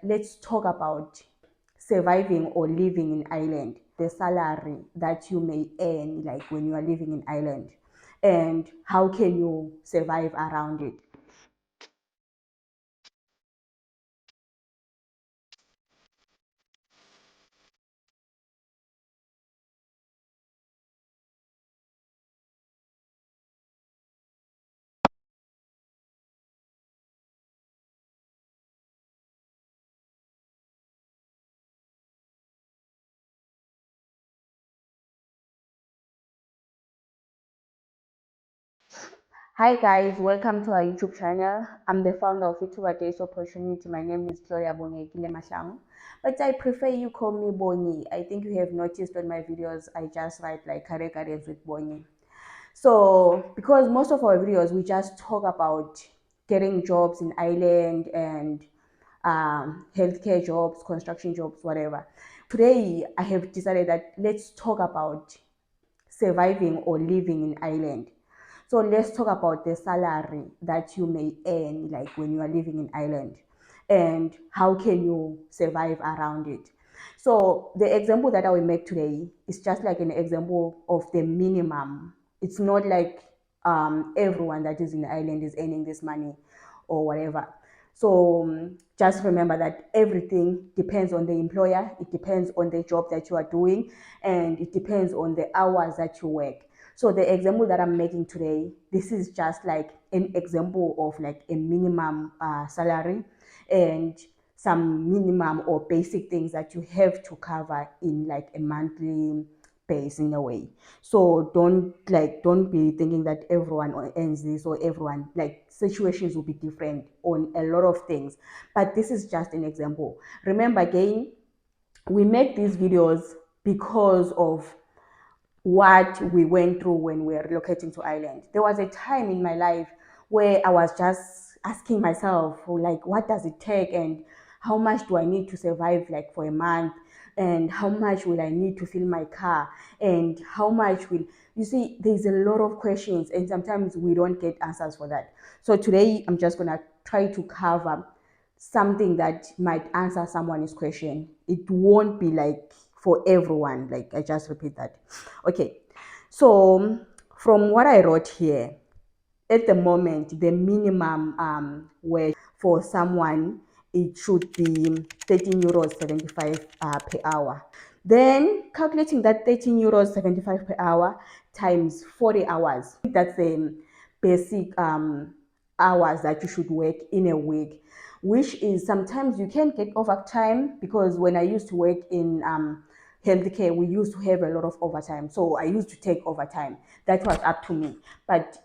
let's talk about surviving or living in Ireland, the salary that you may earn like when you are living in Ireland, and how can you survive around it. Hi guys, welcome to our YouTube channel. I'm the founder of YouTuber Days Opportunity. My name is Gloria Bongekile Mashangu, but I prefer you call me Bongi. I think you have noticed on my videos, I just write like Kare Kares with Bongi. So, because most of our videos, we just talk about getting jobs in Ireland and healthcare jobs, construction jobs, whatever. Today, I have decided that let's talk about surviving or living in Ireland. So let's talk about the salary that you may earn like when you are living in Ireland, and how can you survive around it. So the example that I will make today is just like an example of the minimum. It's not like everyone that is in Ireland is earning this money or whatever. So just remember that everything depends on the employer, it depends on the job that you are doing, and it depends on the hours that you work. So the example that I'm making today, this is just like an example of like a minimum salary and some minimum or basic things that you have to cover in like a monthly base in a way. So don't be thinking that everyone earns this, or everyone, like situations will be different on a lot of things. But this is just an example. Remember again, we make these videos because of what we went through when we were relocating to Ireland. There was a time in my life where I was just asking myself, like, what does it take, and how much do I need to survive like for a month, and how much will I need to fill my car, and how much will you see? There's a lot of questions, and sometimes we don't get answers for that. So today, I'm just gonna try to cover something that might answer someone's question. It won't be like for everyone, like I just repeat that. Okay, so from what I wrote here, at the moment, the minimum wage for someone, it should be 13 euros 75 per hour. Then calculating that 13 euros 75 per hour times 40 hours, that's the basic hours that you should work in a week, which is sometimes you can get overtime, because when I used to work in healthcare, we used to have a lot of overtime. So I used to take overtime. That was up to me. But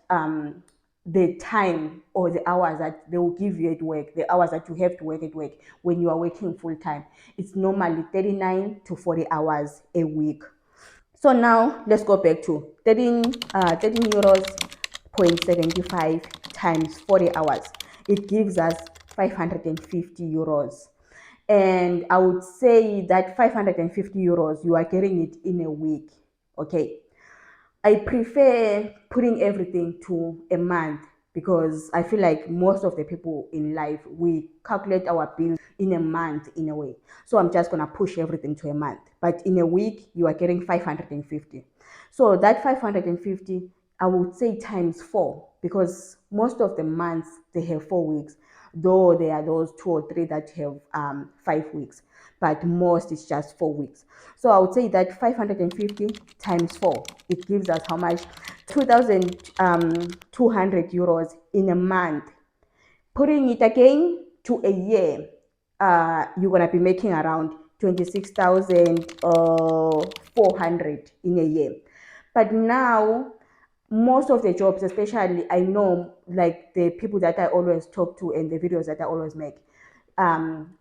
the time or the hours that they will give you at work, the hours that you have to work at work when you are working full time, it's normally 39 to 40 hours a week. So now let's go back to 13 euros 0.75 times 40 hours. It gives us 550 euros. And I would say that 550 euros, you are getting it in a week. Okay. I prefer putting everything to a month, because I feel like most of the people in life, we calculate our bills in a month in a way. So I'm just going to push everything to a month. But in a week, you are getting 550. So that 550, I would say times four, because most of the months they have 4 weeks, though there are those 2 or 3 that have 5 weeks, but most is just 4 weeks. So I would say that 550 times 4, it gives us how much? 2,200 euros in a month. Putting it again to a year, you're gonna be making around 26,400 in a year. But now, most of the jobs, especially I know, like the people that I always talk to and the videos that I always make,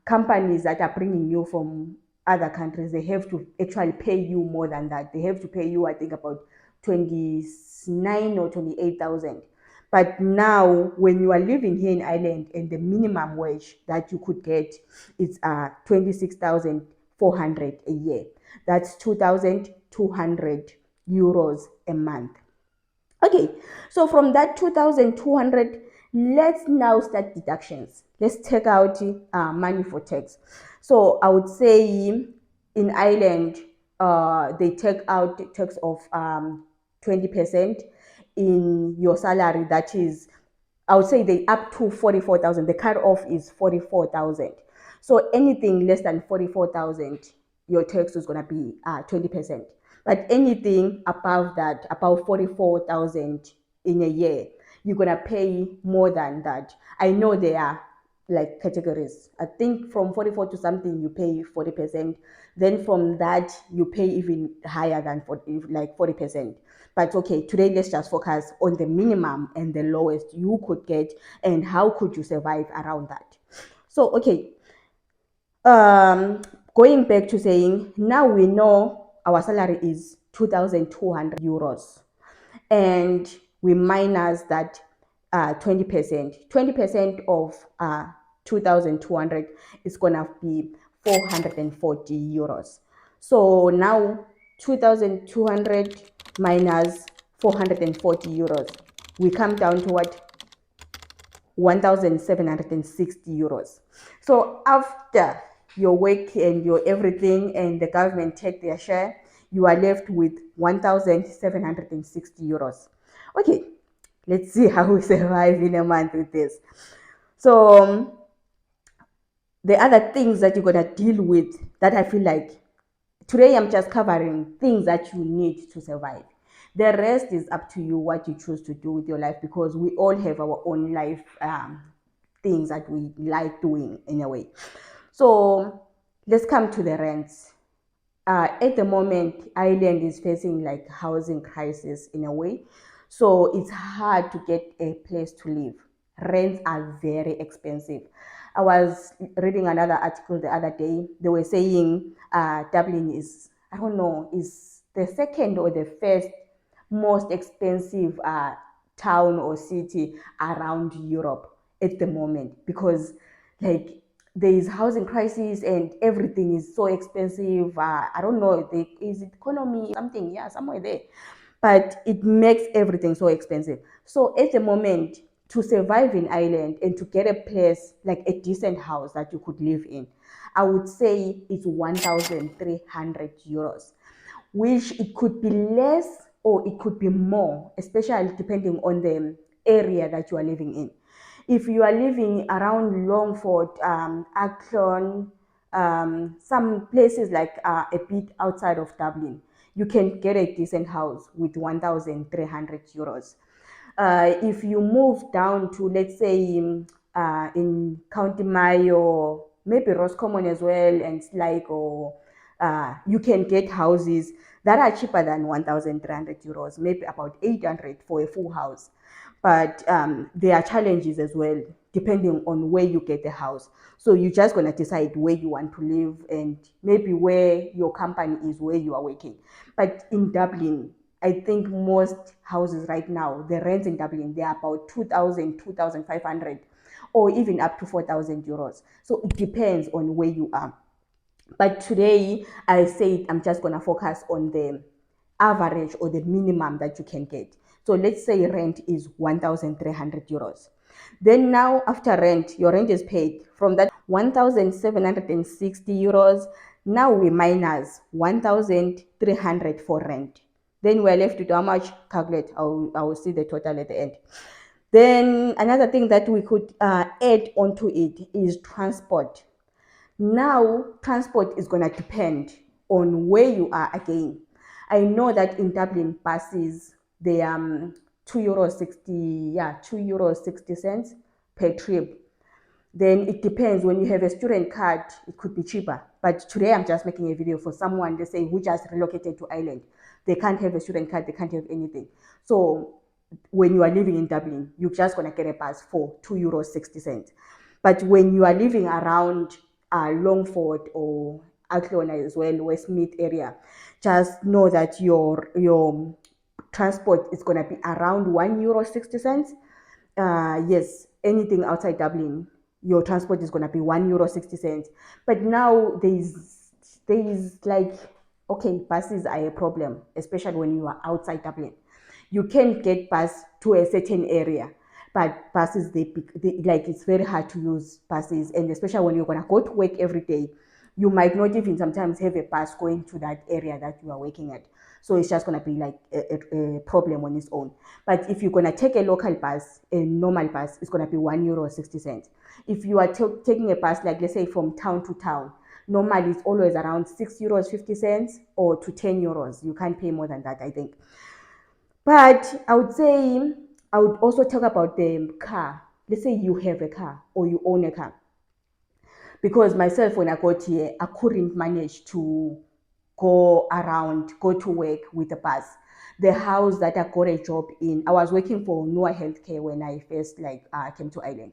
companies that are bringing you from other countries, they have to actually pay you more than that. They have to pay you, I think, about 29 or 28,000. But now, when you are living here in Ireland, and the minimum wage that you could get is 26,400 a year. That's 2,200 euros a month. Okay, so from that 2,200 Let's now start deductions. Let's take out money for tax. So I would say in Ireland, they take out tax of 20% in your salary. That is, I would say they up to 44,000. The cut off is 44,000. So anything less than 44,000, your tax is gonna be 20%. But anything above that, about 44,000 in a year, you're gonna pay more than that. I know there are like categories. I think from 44 to something you pay 40%. Then from that you pay even higher than 40, like 40%. But okay, today let's just focus on the minimum and the lowest you could get and how could you survive around that. So okay, going back to saying, now we know our salary is 2,200 euros and we minus that 20%. 20% of 2,200 is gonna be 440 euros. So now 2,200 minus 440 euros, we come down to what? 1,760 euros. So after your work and your everything and the government take their share, you are left with 1,760 euros. Okay, let's see how we survive in a month with this. So the other things that you're gonna deal with that I feel like today I'm just covering things that you need to survive. The rest is up to you what you choose to do with your life, because we all have our own life things that we like doing in a way. So let's come to the rents. At the moment, Ireland is facing like housing crisis in a way. So it's hard to get a place to live. Rents are very expensive. I was reading another article the other day. They were saying Dublin is, I don't know, is the second or the first most expensive town or city around Europe at the moment, because like there is housing crisis and everything is so expensive. I don't know, is it economy something? Yeah, somewhere there. But it makes everything so expensive. So at the moment, to survive in Ireland and to get a place like a decent house that you could live in, I would say it's 1,300 euros, which it could be less or it could be more, especially depending on the area that you are living in. If you are living around Longford, Athlone, some places like a bit outside of Dublin, you can get a decent house with 1,300 euros. If you move down to, let's say, in County Mayo, maybe Roscommon as well, and Sligo, you can get houses that are cheaper than 1,300 euros, maybe about 800 for a full house. But there are challenges as well, depending on where you get the house. So you're just going to decide where you want to live and maybe where your company is, where you are working. But in Dublin, I think most houses right now, the rents in Dublin, they're about 2,000, 2,500, or even up to 4,000 euros. So it depends on where you are. But today, I said I'm just going to focus on the average or the minimum that you can get. So let's say rent is 1,300 euros. Then now after rent, your rent is paid. From that 1,760 euros, now we minus 1,300 for rent. Then we're left with how much? Calculate. I will see the total at the end. Then another thing that we could add onto it is transport. Now, transport is going to depend on where you are again. I know that in Dublin, buses, they are €2.60, yeah, €2.60 per trip. Then it depends. When you have a student card, it could be cheaper. But today I'm just making a video for someone, let's say, who just relocated to Ireland. They can't have a student card, they can't have anything. So when you are living in Dublin, you're just going to get a bus for €2.60. But when you are living around Longford or Athlone as well, Westmeath area, just know that your transport is going to be around €1.60. Yes, anything outside Dublin, your transport is going to be €1.60. But now there's like, okay, buses are a problem, especially when you are outside Dublin. You can get bus to a certain area, but buses, they like, it's very hard to use buses, and especially when you're gonna go to work every day, you might not even sometimes have a bus going to that area that you are working at. So it's just gonna be like a problem on its own. But if you're gonna take a local bus, a normal bus, it's gonna be €1.60. If you are taking a bus, like let's say from town to town, normally it's always around €6.50 or to €10. You can't pay more than that, I think. But I would say, I would also talk about the car. Let's say you have a car or you own a car. Because myself, when I got here, I couldn't manage to go around, go to work with the bus. The house that I got a job in, I was working for Noah Healthcare when I first came to Ireland.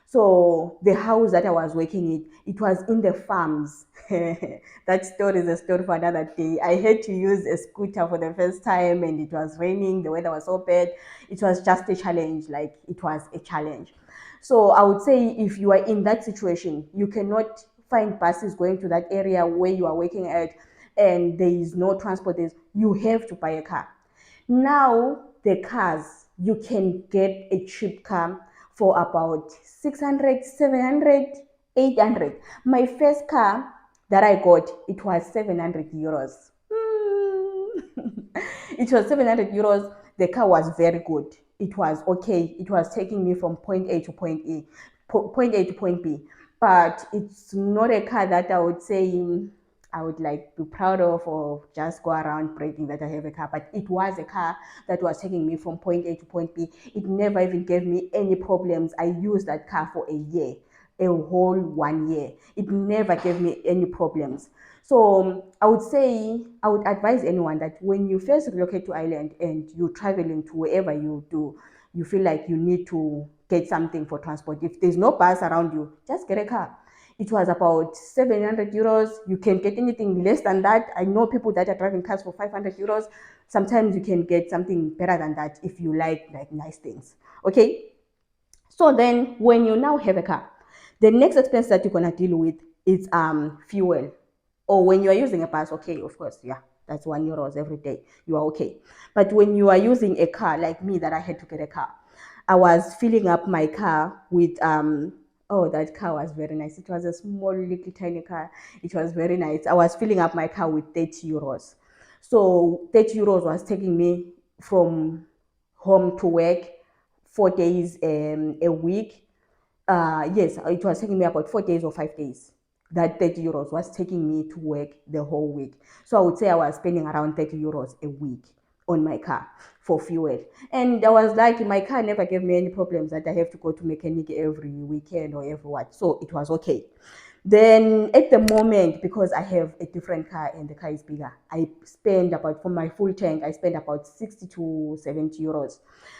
So the house that I was working in, it was in the farms. That story is a story for another day. I had to use a scooter for the first time, and it was raining. The weather was so bad. It was just a challenge. Like, it was a challenge. So I would say, if you are in that situation, you cannot find buses going to that area where you are working at, and there is no transport. You have to buy a car. Now, the cars, you can get a cheap car for about 600, 700, 800. My first car that I got, it was €700. It was €700. The car was very good. It was okay. It was taking me from point A to point E, point A to point B. But it's not a car that I would say I would like be proud of, or just go around bragging that I have a car. But it was a car that was taking me from point A to point B. It never even gave me any problems. I used that car for a year, a whole 1 year. It never gave me any problems. So I would say, I would advise anyone that when you first relocate to Ireland and you're traveling to wherever you do, you feel like you need to get something for transport. If there's no bus around you, just get a car. It was about €700. You can get anything less than that. I know people that are driving cars for €500. Sometimes you can get something better than that if you like nice things. Okay. So then, when you now have a car, the next expense that you're gonna deal with is fuel. Or when you are using a bus, okay, of course, yeah, that's €1 every day. You are okay. But when you are using a car, like me, that I had to get a car, I was filling up my car with oh, that car was very nice. It was a small, little, tiny car. It was very nice. I was filling up my car with €30. So €30 was taking me from home to work 4 days a week. Yes, it was taking me about 4 days or 5 days. That €30 was taking me to work the whole week. So I would say I was spending around €30 a week on my car for fuel. And I was like, my car never gave me any problems that I have to go to mechanic every weekend or every what. So it was okay. Then at the moment, because I have a different car and the car is bigger, I spend about, for my full tank, I spend about 60 to 70 euros.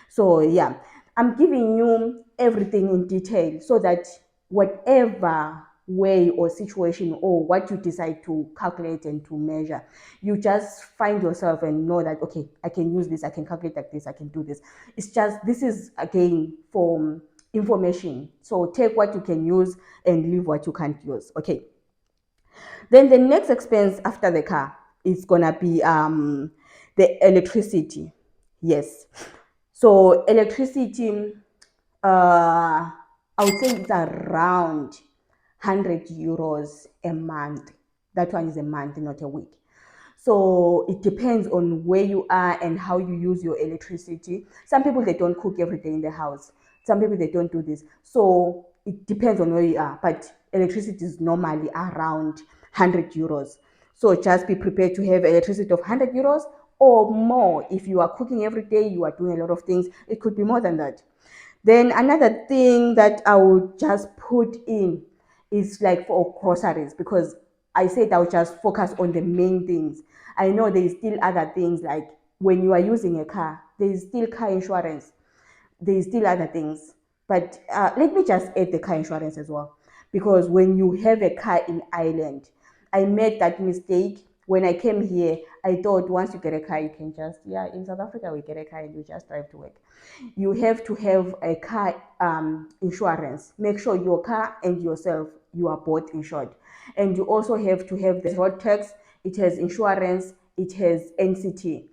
So yeah, I'm giving you everything in detail so that whatever way or situation or what you decide to calculate and to measure, you just find yourself and know that, okay, I can use this, I can calculate like this, I can do this. It's just, this is again for information. So take what you can use and leave what you can't use. Okay. Then the next expense after the car is gonna be the electricity. Yes. So electricity, I would say it's around €100 a month. That one is a month, not a week. So it depends on where you are and how you use your electricity. Some people, they don't cook every day in the house. Some people, they don't do this. So it depends on where you are. But electricity is normally around €100. So just be prepared to have electricity of €100 or more. If you are cooking every day, you are doing a lot of things, it could be more than that. Then another thing that I would just put in is like for groceries, because I said I would just focus on the main things. I know there is still other things, like when you are using a car, there is still car insurance. There is still other things. But let me just add the car insurance as well. Because when you have a car in Ireland, I made that mistake. When I came here, I thought once you get a car, you can just, yeah, in South Africa, we get a car and you just drive to work. You have to have a car insurance. Make sure your car and yourself, you are both insured. And you also have to have the road tax. It has insurance. It has NCT.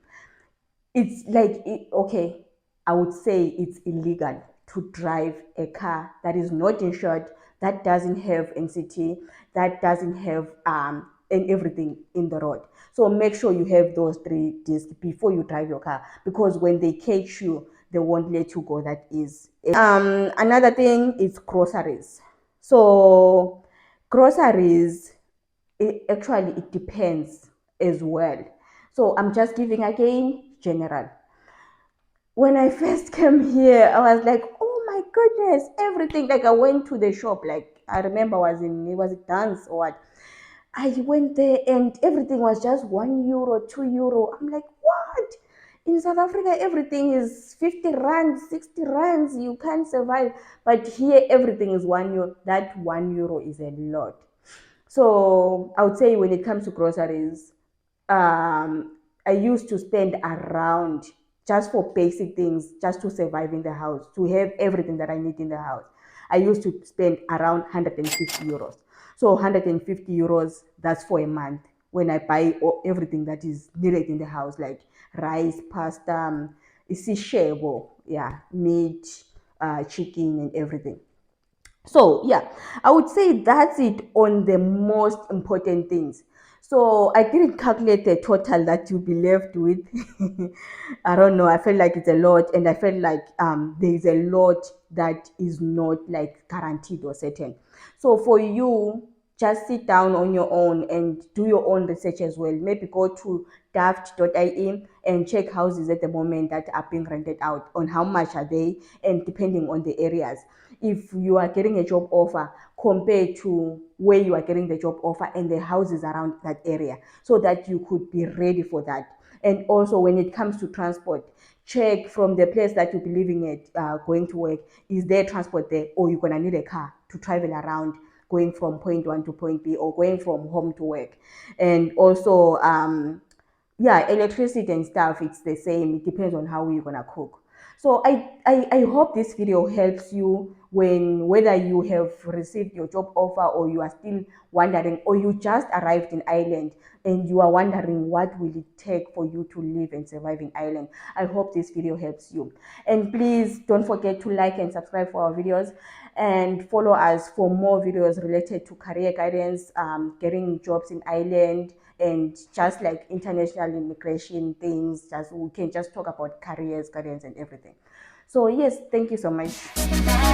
It's like, okay, I would say it's illegal to drive a car that is not insured, that doesn't have NCT, that doesn't have and everything in the road. So make sure you have those 3 discs before you drive your car, because when they catch you, they won't let you go. That is another thing is groceries. So groceries, it depends as well. So I'm just giving again general. When I first came here, I was like, oh my goodness, everything. Like I went to the shop, like I remember was it dance or what? I went there and everything was just €1, €2. I'm like, what? In South Africa, everything is 50 rand, 60 rands. You can't survive. But here, everything is €1. That €1 is a lot. So I would say when it comes to groceries, I used to spend around, just for basic things, just to survive in the house, to have everything that I need in the house. I used to spend around €150. So €150, that's for a month when I buy everything that is needed in the house, like rice, pasta, isishebo, yeah, meat, chicken, and everything. So yeah, I would say that's it on the most important things. So I didn't calculate the total that you'll be left with. I don't know. I felt like it's a lot, and I felt like there is a lot that is not like guaranteed or certain. So for you, just sit down on your own and do your own research as well. Maybe go to daft.ie and check houses at the moment that are being rented out, on how much are they, and depending on the areas. If you are getting a job offer, compared to where you are getting the job offer and the houses around that area, so that you could be ready for that. And also when it comes to transport, check from the place that you'll be living at, going to work, is there transport there, or you're going to need a car to travel around, going from point 1 to point B, or going from home to work. And also yeah, electricity and stuff, it's the same. It depends on how you're gonna cook. So I hope this video helps you, when whether you have received your job offer, or you are still wondering, or you just arrived in Ireland and you are wondering what will it take for you to live and survive in Ireland. I hope this video helps you. And please don't forget to like and subscribe for our videos, and follow us for more videos related to career guidance, getting jobs in Ireland, and just like international immigration things. Just we can just talk about careers, guidance, and everything. So yes, thank you so much.